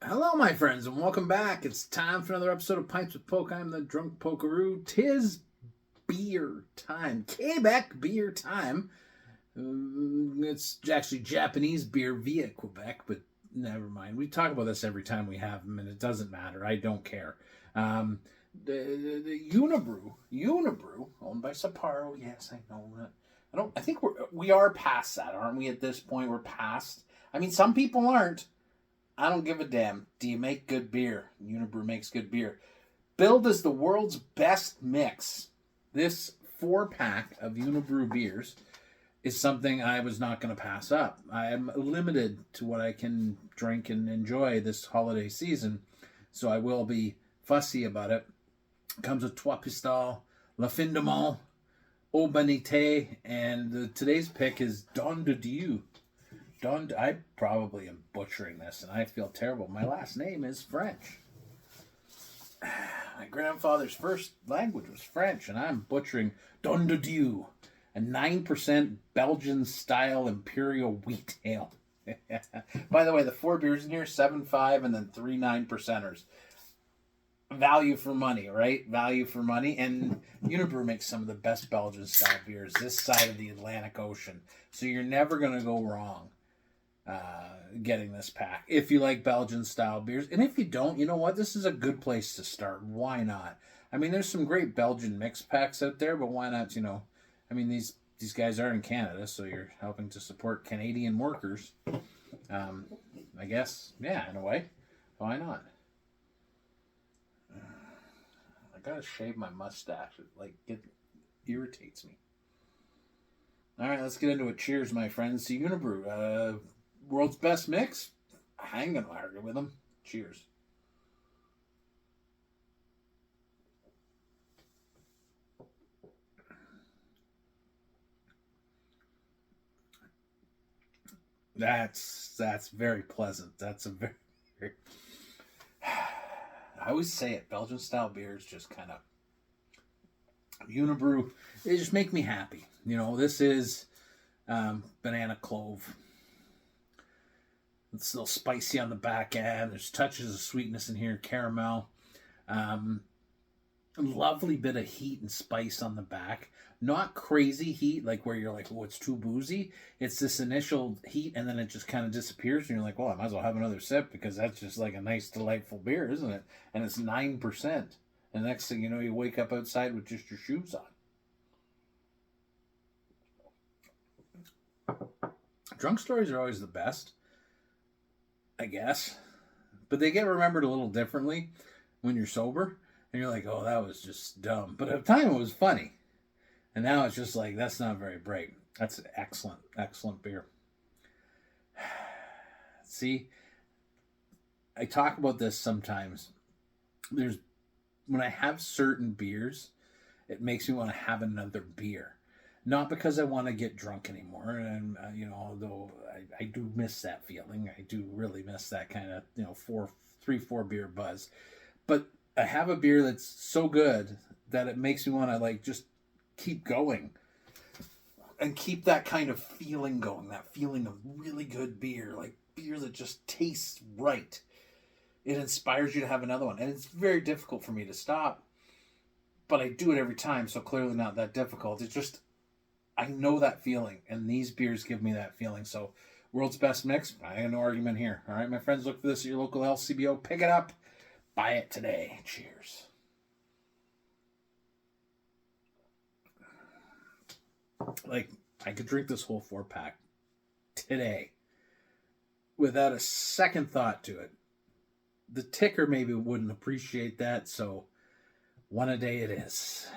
Hello, my friends, and welcome back. It's time for another episode of Pints with Poke. I'm the drunk pokeroo. Tis beer time. Quebec beer time. It's actually Japanese beer via Quebec, but never mind. We talk about this every time we have them, and it doesn't matter. I don't care. The Unibroue, owned by Sapporo. Yes, I know that. I think we are past that, aren't we? At this point, we're past. I mean, some people aren't. I don't give a damn. Do you make good beer? Unibroue makes good beer. Billed as the world's best mix, this 4-pack of Unibroue beers is something I was not going to pass up. I am limited to what I can drink and enjoy this holiday season, so I will be fussy about it. Comes with Trois Pistoles, La Fin de Monde, Eau Bonite, and today's pick is Don de Dieu. I probably am butchering this, and I feel terrible. My last name is French. My grandfather's first language was French, and I'm butchering Don de Dieu, a 9% Belgian-style Imperial wheat ale. By the way, the 4 beers in here, 7.5 and then 3 9%ers. Value for money, right? Value for money. And Unibroue makes some of the best Belgian-style beers this side of the Atlantic Ocean. So you're never going to go wrong getting this pack if you like Belgian style beers. And if you don't, you know what, this is a good place to start. Why not? I mean, there's some great Belgian mix packs out there, but why not? I mean, these guys are in Canada, so you're helping to support Canadian workers. I guess, yeah, in a way. Why not? I gotta shave my mustache. It irritates me. All right, let's get into it. Cheers, my friends, to Unibroue. World's best mix? I ain't gonna argue with them. Cheers. That's very pleasant. That's a very I always say it. Belgian style beers just kind of Unibroue. They just make me happy. This is banana clove. It's a little spicy on the back end. There's touches of sweetness in here, caramel. Lovely bit of heat and spice on the back. Not crazy heat, like where you're like, oh, it's too boozy. It's this initial heat, and then it just kind of disappears, and you're like, well, I might as well have another sip because that's just like a nice, delightful beer, isn't it? And it's 9%. And the next thing you know, you wake up outside with just your shoes on. Drunk stories are always the best, I guess. But they get remembered a little differently when you're sober. And you're like, oh, that was just dumb. But at the time, it was funny. And now it's just like, that's not very bright. That's excellent, excellent beer. See, I talk about this sometimes. When I have certain beers, it makes me want to have another beer. Not because I want to get drunk anymore, and although I do miss that feeling, I do really miss that kind of 4 beer buzz. But I have a beer that's so good that it makes me want to just keep going and keep that kind of feeling going. That feeling of really good beer, like beer that just tastes right. It inspires you to have another one, and it's very difficult for me to stop. But I do it every time, so clearly not that difficult. It's just I know that feeling, and these beers give me that feeling. So, world's best mix, I have no argument here. All right, my friends, look for this at your local LCBO. Pick it up. Buy it today. Cheers. I could drink this whole 4-pack today without a second thought to it. The ticker maybe wouldn't appreciate that, so one a day it is.